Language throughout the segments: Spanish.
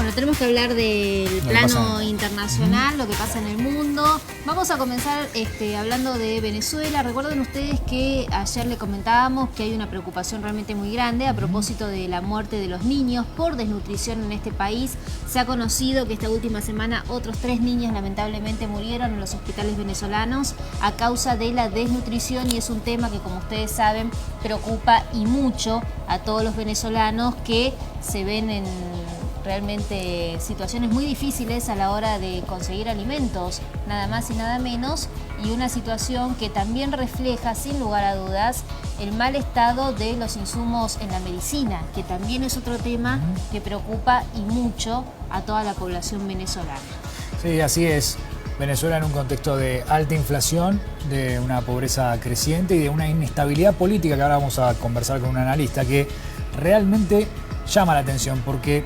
Bueno, tenemos que hablar del plano internacional, lo que pasa en el mundo. Vamos a comenzar hablando de Venezuela. Recuerden ustedes que ayer le comentábamos que hay una preocupación realmente muy grande a propósito de la muerte de los niños por desnutrición en este país. Se ha conocido que esta última semana otros 3 niños lamentablemente murieron en los hospitales venezolanos a causa de la desnutrición, y es un tema que, como ustedes saben, preocupa y mucho a todos los venezolanos que se ven en realmente situaciones muy difíciles a la hora de conseguir alimentos, nada más y nada menos, y una situación que también refleja, sin lugar a dudas, el mal estado de los insumos en la medicina, que también es otro tema que preocupa y mucho a toda la población venezolana. Sí, así es. Venezuela en un contexto de alta inflación, de una pobreza creciente y de una inestabilidad política, que ahora vamos a conversar con un analista, que realmente llama la atención, porque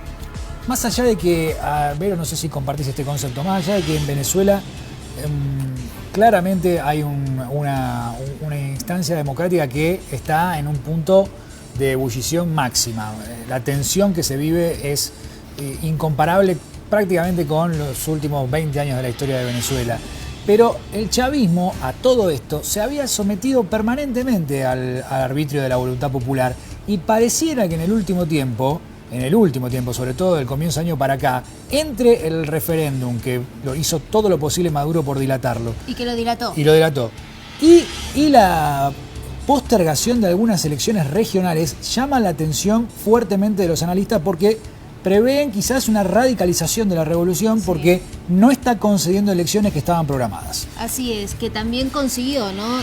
más allá de que, Vero, no sé si compartís este concepto, más allá de que en Venezuela claramente hay una instancia democrática que está en un punto de ebullición máxima. La tensión que se vive es incomparable prácticamente con los últimos 20 años de la historia de Venezuela. Pero el chavismo a todo esto se había sometido permanentemente al arbitrio de la voluntad popular, y pareciera que en el último tiempo, sobre todo del comienzo de año para acá, entre el referéndum, que lo hizo todo lo posible Maduro por dilatarlo. Y que lo dilató. Y la postergación de algunas elecciones regionales llama la atención fuertemente de los analistas, porque prevén quizás una radicalización de la revolución, sí, porque no está concediendo elecciones que estaban programadas. Así es, que también consiguió, ¿no?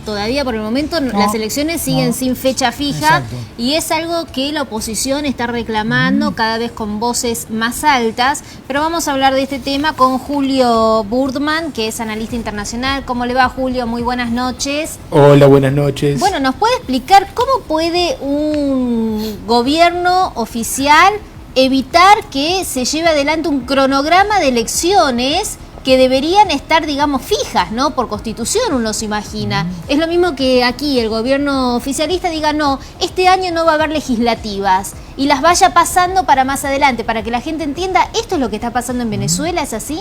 Todavía por el momento las elecciones siguen sin fecha fija. Exacto. Y es algo que la oposición está reclamando cada vez con voces más altas. Pero vamos a hablar de este tema con Julio Burdman, que es analista internacional. ¿Cómo le va, Julio? Muy buenas noches. Hola, buenas noches. Bueno, ¿nos puede explicar cómo puede un gobierno oficial evitar que se lleve adelante un cronograma de elecciones que deberían estar, digamos, fijas, ¿no? Por constitución uno se imagina. Es lo mismo que aquí el gobierno oficialista diga, no, este año no va a haber legislativas, y las vaya pasando para más adelante, para que la gente entienda, esto es lo que está pasando en Venezuela, ¿es así?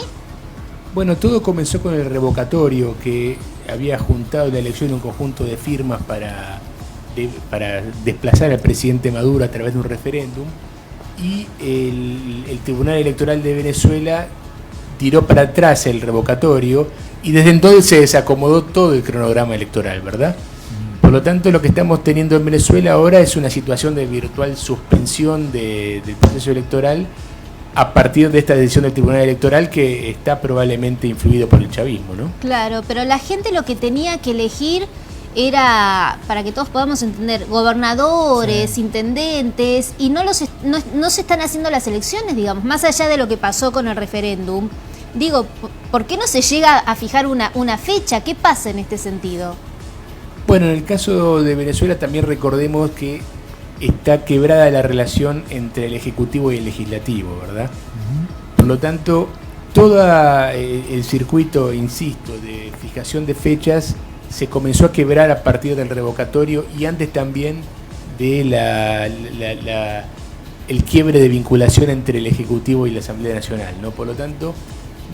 Bueno, todo comenzó con el revocatorio, que había juntado en la elección un conjunto de firmas para desplazar al presidente Maduro a través de un referéndum, y el Tribunal Electoral de Venezuela tiró para atrás el revocatorio, y desde entonces se desacomodó todo el cronograma electoral, ¿verdad? Por lo tanto, lo que estamos teniendo en Venezuela ahora es una situación de virtual suspensión del proceso electoral a partir de esta decisión del Tribunal Electoral, que está probablemente influido por el chavismo, ¿no? Claro, pero la gente lo que tenía que elegir era, para que todos podamos entender, gobernadores, sí, intendentes, y no se están haciendo las elecciones, digamos, más allá de lo que pasó con el referéndum. Digo, ¿por qué no se llega a fijar una fecha? ¿Qué pasa en este sentido? Bueno, en el caso de Venezuela también recordemos que está quebrada la relación entre el Ejecutivo y el Legislativo, ¿verdad? Por lo tanto, todo el circuito, insisto, de fijación de fechas se comenzó a quebrar a partir del revocatorio, y antes también de el quiebre de vinculación entre el Ejecutivo y la Asamblea Nacional, ¿no? Por lo tanto,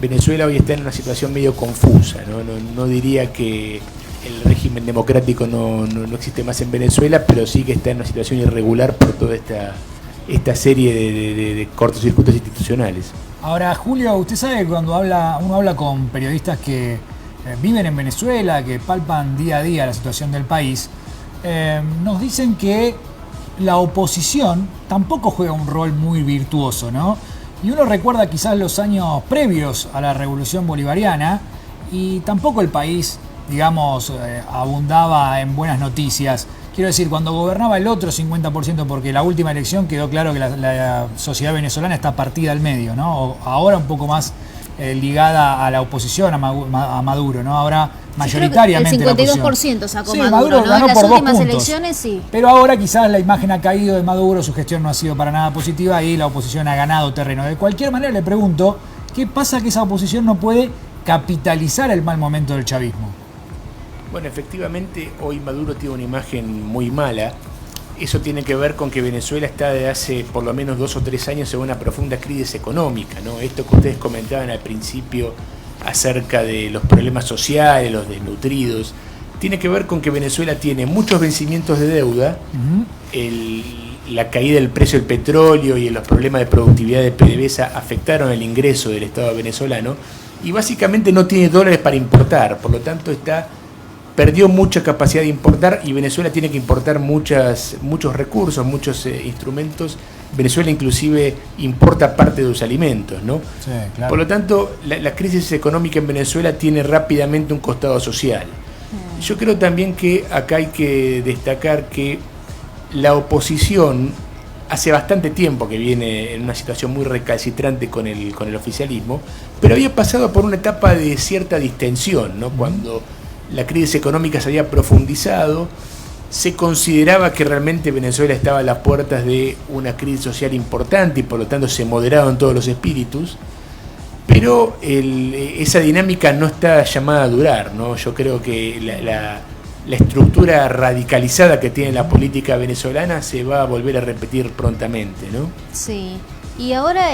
Venezuela hoy está en una situación medio confusa, ¿no? No diría que el régimen democrático no existe más en Venezuela, pero sí que está en una situación irregular por toda esta serie de cortocircuitos institucionales. Ahora, Julio, usted sabe que cuando uno habla con periodistas que viven en Venezuela, que palpan día a día la situación del país, nos dicen que la oposición tampoco juega un rol muy virtuoso, ¿no? Y uno recuerda quizás los años previos a la Revolución Bolivariana, y tampoco el país, digamos, abundaba en buenas noticias. Quiero decir, cuando gobernaba el otro 50%, porque la última elección quedó claro que la sociedad venezolana está partida al medio, ¿no? Ahora un poco más ligada a la oposición, a Maduro, ¿no? Ahora mayoritariamente el 52% sacó sí, Maduro, ¿no? Ganó en las por últimas 2 puntos. Elecciones, sí. Pero ahora quizás la imagen ha caído de Maduro, su gestión no ha sido para nada positiva y la oposición ha ganado terreno. De cualquier manera le pregunto, ¿qué pasa que esa oposición no puede capitalizar el mal momento del chavismo? Bueno, efectivamente hoy Maduro tiene una imagen muy mala, eso tiene que ver con que Venezuela está desde hace por lo menos 2 o 3 años en una profunda crisis económica, ¿no? Esto que ustedes comentaban al principio acerca de los problemas sociales, los desnutridos, tiene que ver con que Venezuela tiene muchos vencimientos de deuda, la caída del precio del petróleo y los problemas de productividad de PDVSA afectaron el ingreso del Estado venezolano y básicamente no tiene dólares para importar, por lo tanto perdió mucha capacidad de importar y Venezuela tiene que importar muchos recursos, muchos instrumentos. Venezuela inclusive importa parte de sus alimentos, ¿no? Sí, claro. Por lo tanto, la crisis económica en Venezuela tiene rápidamente un costado social. Yo creo también que acá hay que destacar que la oposición hace bastante tiempo que viene en una situación muy recalcitrante con el oficialismo, pero había pasado por una etapa de cierta distensión, ¿no? Cuando la crisis económica se había profundizado, se consideraba que realmente Venezuela estaba a las puertas de una crisis social importante y por lo tanto se moderaron todos los espíritus, pero esa dinámica no está llamada a durar, ¿no? Yo creo que la estructura radicalizada que tiene la política venezolana se va a volver a repetir prontamente, ¿no? Sí, y ahora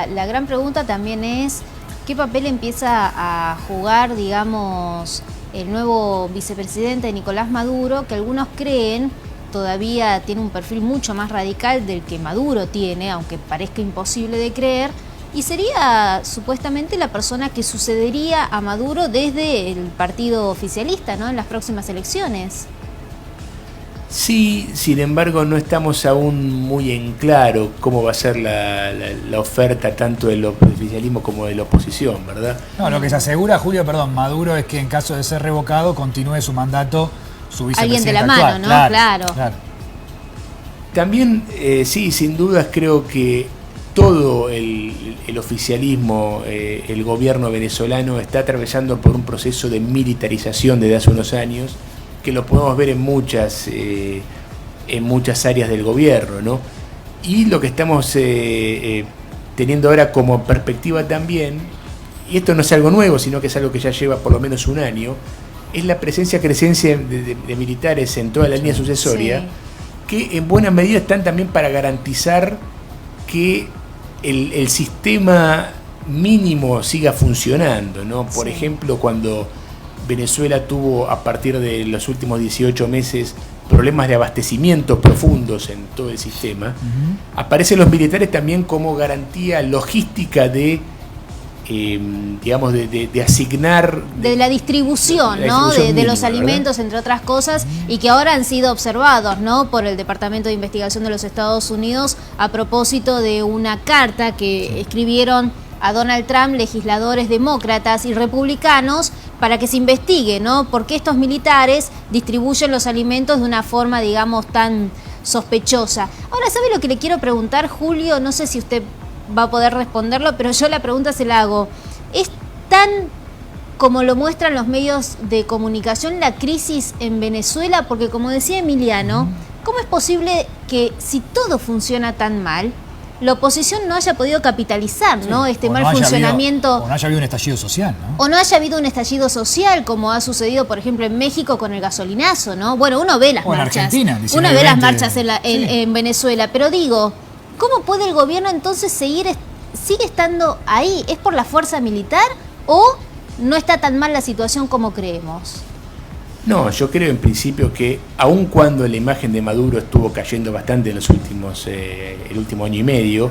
la gran pregunta también es ¿qué papel empieza a jugar, digamos, el nuevo vicepresidente Nicolás Maduro, que algunos creen todavía tiene un perfil mucho más radical del que Maduro tiene, aunque parezca imposible de creer, y sería supuestamente la persona que sucedería a Maduro desde el partido oficialista, ¿no?, en las próximas elecciones? Sí, sin embargo no estamos aún muy en claro cómo va a ser la oferta tanto del oficialismo como de la oposición, ¿verdad? No, lo que se asegura, Julio, Maduro, es que en caso de ser revocado continúe su mandato su vicepresidente alguien de la actual. mano, ¿no? Claro. También, sí, sin dudas creo que todo el oficialismo, el gobierno venezolano está atravesando por un proceso de militarización desde hace unos años, que lo podemos ver en muchas áreas del gobierno, ¿no? Y lo que estamos teniendo ahora como perspectiva también, y esto no es algo nuevo, sino que es algo que ya lleva por lo menos un año, es la presencia creciente de militares en toda la línea sucesoria, sí, que en buena medida están también para garantizar que el sistema mínimo siga funcionando, ¿no? Por ejemplo, cuando Venezuela tuvo a partir de los últimos 18 meses problemas de abastecimiento profundos en todo el sistema, aparecen los militares también como garantía logística de digamos, de asignar... De la distribución, ¿no? De los alimentos, entre otras cosas, y que ahora han sido observados, ¿no?, por el Departamento de Investigación de los Estados Unidos a propósito de una carta que escribieron a Donald Trump legisladores demócratas y republicanos para que se investigue, ¿no?, por qué estos militares distribuyen los alimentos de una forma, digamos, tan sospechosa. Ahora, ¿sabe lo que le quiero preguntar, Julio? No sé si usted va a poder responderlo, pero yo la pregunta se la hago. ¿Es tan como lo muestran los medios de comunicación la crisis en Venezuela? Porque como decía Emiliano, ¿cómo es posible que si todo funciona tan mal, la oposición no haya podido capitalizar, ¿no?, este mal funcionamiento? O no haya habido un estallido social, ¿no? O no haya habido un estallido social, como ha sucedido, por ejemplo, en México con el gasolinazo, ¿no? Bueno, uno ve las marchas. En Argentina, uno ve las marchas en Venezuela, pero digo, ¿cómo puede el gobierno entonces sigue estando ahí? ¿Es por la fuerza militar o no está tan mal la situación como creemos? No, yo creo en principio que aun cuando la imagen de Maduro estuvo cayendo bastante en los últimos, el último año y medio,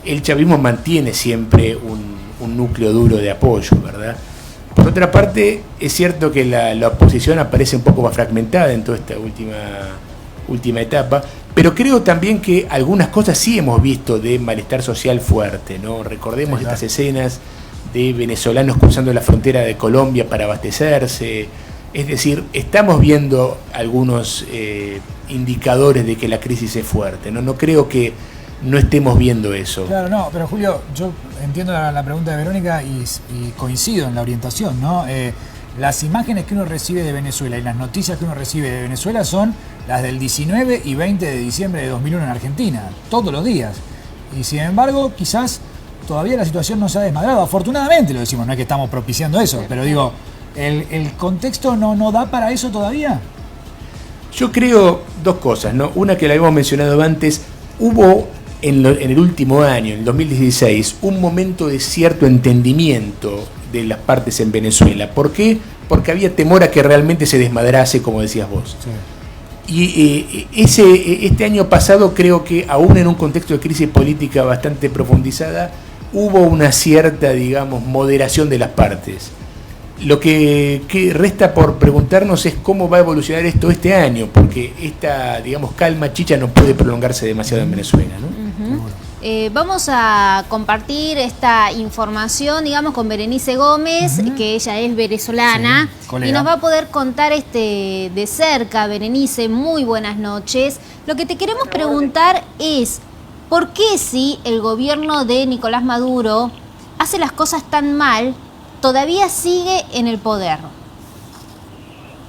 el chavismo mantiene siempre un núcleo duro de apoyo, ¿verdad? Por otra parte, es cierto que la oposición aparece un poco más fragmentada en toda esta última etapa, pero creo también que algunas cosas sí hemos visto de malestar social fuerte, ¿no? Recordemos estas escenas de venezolanos cruzando la frontera de Colombia para abastecerse. Es decir, estamos viendo algunos indicadores de que la crisis es fuerte, ¿no? No creo que no estemos viendo eso. Claro, no, pero Julio, yo entiendo la pregunta de Verónica y coincido en la orientación, ¿no? Las imágenes que uno recibe de Venezuela y las noticias que uno recibe de Venezuela son las del 19 y 20 de diciembre de 2001 en Argentina, todos los días. Y sin embargo, quizás todavía la situación no se ha desmadrado. Afortunadamente lo decimos, no es que estamos propiciando eso, pero digo, ¿el contexto no da para eso todavía? Yo creo dos cosas, ¿no? Una que la habíamos mencionado antes, hubo en el último año, en el 2016, un momento de cierto entendimiento de las partes en Venezuela. ¿Por qué? Porque había temor a que realmente se desmadrase, como decías vos. Sí. Y este año pasado creo que, aún en un contexto de crisis política bastante profundizada, hubo una cierta, digamos, moderación de las partes. Lo que resta por preguntarnos es cómo va a evolucionar esto este año, porque esta, digamos, calma chicha no puede prolongarse demasiado en Venezuela, ¿no? Vamos a compartir esta información, digamos, con Berenice Gómez, que ella es venezolana, y nos va a poder contar de cerca. Berenice, muy buenas noches. Lo que te queremos preguntar es, ¿por qué si el gobierno de Nicolás Maduro hace las cosas tan mal, todavía sigue en el poder?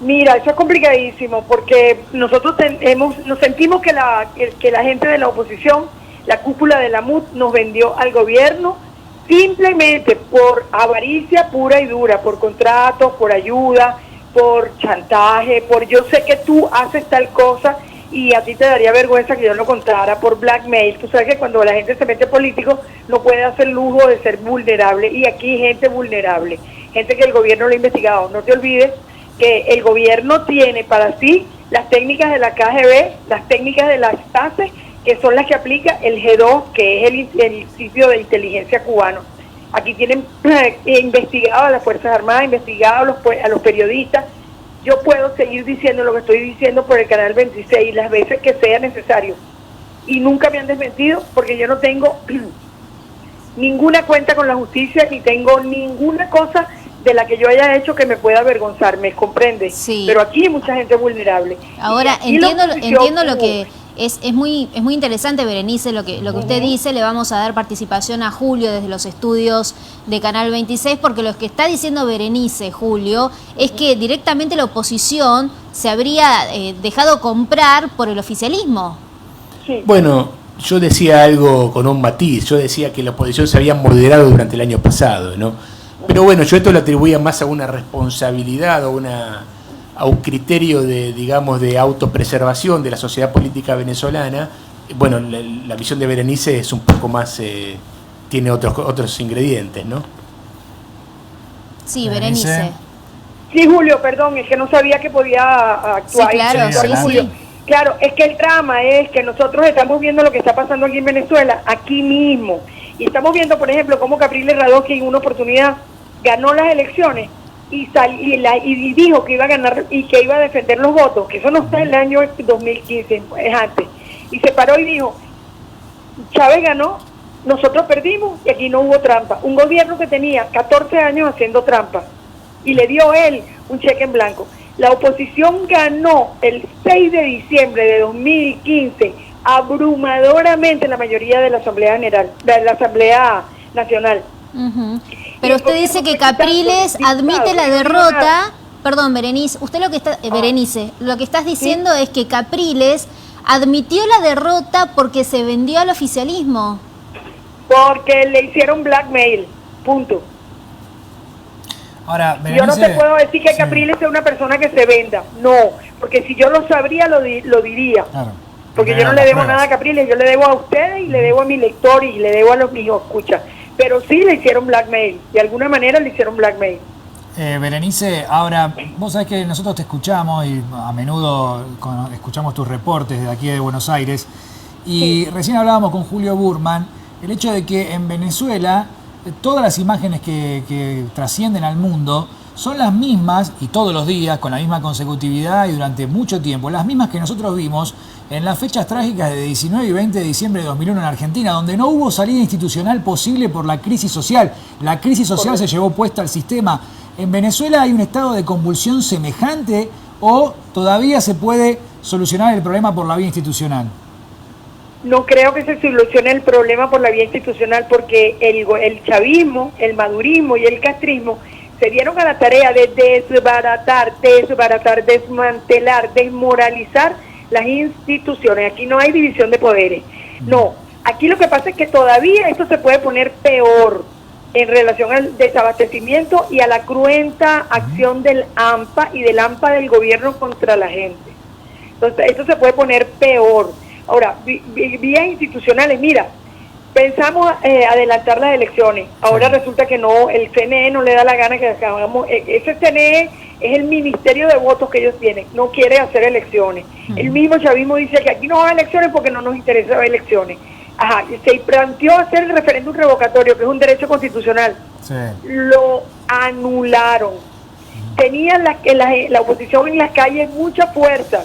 Mira, eso es complicadísimo, porque nosotros nos sentimos que la gente de la oposición, la cúpula de la MUD, nos vendió al gobierno simplemente por avaricia pura y dura, por contratos, por ayuda, por chantaje, por yo sé que tú haces tal cosa y a ti te daría vergüenza que yo lo contara, por blackmail. Tú sabes que cuando la gente se mete político no puede hacer lujo de ser vulnerable, y aquí hay gente vulnerable, gente que el gobierno lo ha investigado. No te olvides que el gobierno tiene para sí las técnicas de la KGB, las técnicas de las TASE, que son las que aplica el G2, que es el sitio de inteligencia cubano. Aquí tienen investigado a las Fuerzas Armadas, investigado a los periodistas. Yo puedo seguir diciendo lo que estoy diciendo por el canal 26 las veces que sea necesario. Y nunca me han desmentido, porque yo no tengo ninguna cuenta con la justicia, ni tengo ninguna cosa de la que yo haya hecho que me pueda avergonzar, ¿me comprende? Sí. Pero aquí hay mucha gente vulnerable. Ahora, entiendo lo que... Es muy interesante, Berenice, lo que usted dice. Le vamos a dar participación a Julio desde los estudios de Canal 26, porque lo que está diciendo Berenice, Julio, es que directamente la oposición se habría dejado comprar por el oficialismo. Sí. Bueno, yo decía algo con un matiz. Yo decía que la oposición se había moderado durante el año pasado, ¿no? Pero bueno, yo esto lo atribuía más a una responsabilidad o a un criterio de, digamos, de autopreservación de la sociedad política venezolana. Bueno, la visión de Berenice es un poco más, tiene otros ingredientes, ¿no? Sí, Berenice. Sí, Julio, perdón, es que no sabía que podía actuar. Sí, claro, sí. Claro, es que el drama es que nosotros estamos viendo lo que está pasando aquí en Venezuela, aquí mismo. Y estamos viendo, por ejemplo, cómo Capriles Radosky en una oportunidad ganó las elecciones y dijo que iba a ganar y que iba a defender los votos, que eso no está en el año 2015, es antes, y se paró y dijo, Chávez ganó, nosotros perdimos y aquí no hubo trampa. Un gobierno que tenía 14 años haciendo trampa y le dio él un cheque en blanco. La oposición ganó el 6 de diciembre de 2015 abrumadoramente la mayoría de la Asamblea General, de la Asamblea Nacional. Pero usted dice que Capriles admite la derrota. Perdón, Berenice, usted Berenice, lo que estás diciendo es que Capriles admitió la derrota porque se vendió al oficialismo. Porque le hicieron blackmail, punto. Ahora, Berenice, yo no te puedo decir que Capriles sea una persona que se venda, no, porque si yo lo sabría lo diría. Claro. Porque yo no le debo nada a Capriles, yo le debo a ustedes y le debo a mis lectores y le debo a los míos, escucha. Pero sí le hicieron blackmail, de alguna manera le hicieron blackmail. Berenice, ahora, vos sabés que nosotros te escuchamos y a menudo escuchamos tus reportes desde aquí de Buenos Aires, y recién hablábamos con Julio Burman, el hecho de que en Venezuela todas las imágenes que trascienden al mundo son las mismas, y todos los días, con la misma consecutividad y durante mucho tiempo, las mismas que nosotros vimos en las fechas trágicas de 19 y 20 de diciembre de 2001 en Argentina, donde no hubo salida institucional posible por la crisis social. La crisis social se llevó puesta al sistema. ¿En Venezuela hay un estado de convulsión semejante o todavía se puede solucionar el problema por la vía institucional? No creo que se solucione el problema por la vía institucional, porque el chavismo, el madurismo y el castrismo se dieron a la tarea de desbaratar, desmantelar, desmoralizar las instituciones. Aquí no hay división de poderes. No, aquí lo que pasa es que todavía esto se puede poner peor en relación al desabastecimiento y a la cruenta acción del AMPA y del AMPA del gobierno contra la gente. Entonces, esto se puede poner peor. Ahora, vías institucionales, mira, pensamos adelantar las elecciones. Ahora resulta que no, el CNE no le da la gana que hagamos. Ese CNE es el ministerio de votos que ellos tienen, no quiere hacer elecciones. El mismo chavismo dice que aquí no va a elecciones porque no nos interesa elecciones. Ajá, se planteó hacer el referéndum revocatorio, que es un derecho constitucional. Sí. Lo anularon. Tenían la oposición en las calles mucha fuerza.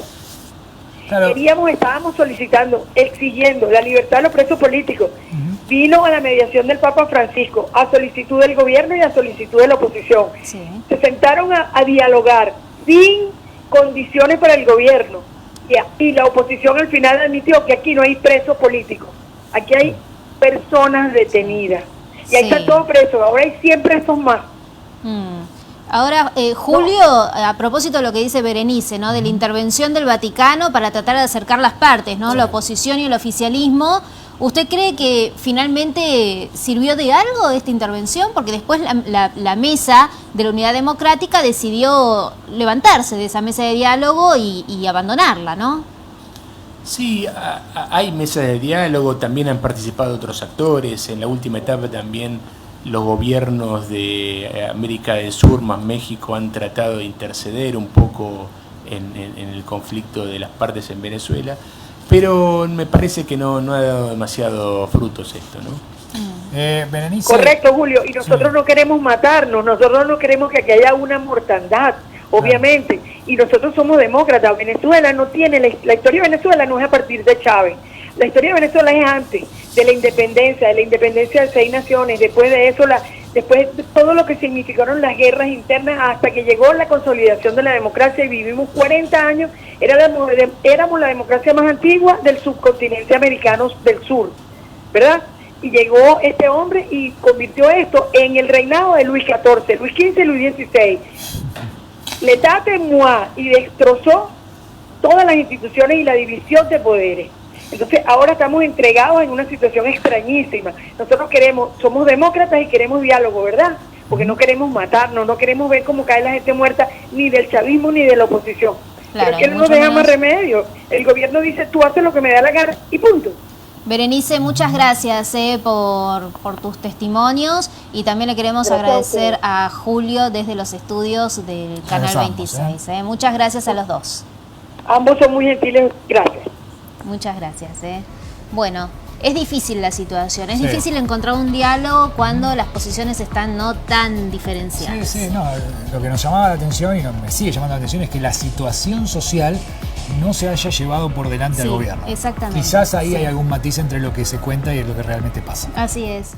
Claro. Estábamos solicitando, exigiendo la libertad de los presos políticos. Vino a la mediación del Papa Francisco, a solicitud del gobierno y a solicitud de la oposición. Sí. Se sentaron a dialogar sin condiciones para el gobierno. Y la oposición al final admitió que aquí no hay presos políticos, aquí hay personas detenidas. Y ahí Sí. están todos presos, ahora hay 100 presos más. Ahora, Julio, a propósito de lo que dice Berenice, ¿no? De la intervención del Vaticano para tratar de acercar las partes, ¿no? La oposición y el oficialismo. ¿Usted cree que finalmente sirvió de algo esta intervención? Porque después la mesa de la Unidad Democrática decidió levantarse de esa mesa de diálogo y abandonarla, ¿no? Sí, hay mesas de diálogo, también han participado otros actores. En la última etapa también los gobiernos de América del Sur más México han tratado de interceder un poco en el conflicto de las partes en Venezuela, pero me parece que no ha dado demasiado frutos esto, ¿no? Berenice. Correcto, Julio, y nosotros no queremos matarnos, nosotros no queremos que aquí haya una mortandad, obviamente, y nosotros somos demócratas. Venezuela no tiene, la historia de Venezuela no es a partir de Chávez, la historia de Venezuela es antes de la independencia de 6 naciones, después de eso, después de todo lo que significaron las guerras internas hasta que llegó la consolidación de la democracia y vivimos 40 años, éramos la democracia más antigua del subcontinente americano del sur, ¿verdad? Y llegó este hombre y convirtió esto en el reinado de Luis XIV, Luis XV y Luis XVI. L'État de moi, y destrozó todas las instituciones y la división de poderes. Entonces ahora estamos entregados en una situación extrañísima. Nosotros somos demócratas y queremos diálogo, ¿verdad? Porque no queremos matarnos, no queremos ver cómo cae la gente muerta, ni del chavismo ni de la oposición. Claro, pero es que no nos deja más remedio. El gobierno dice, tú haces lo que me da la gana y punto. Berenice, muchas gracias por tus testimonios y también le queremos agradecer a Julio desde los estudios del Canal 26. Muchas gracias a los dos. Ambos son muy gentiles, gracias. Muchas gracias. Bueno, es difícil la situación, es difícil encontrar un diálogo cuando las posiciones están no tan diferenciadas. Sí, no, lo que nos llamaba la atención y me sigue llamando la atención es que la situación social no se haya llevado por delante al gobierno. Exactamente. Quizás ahí hay algún matiz entre lo que se cuenta y lo que realmente pasa. Así es.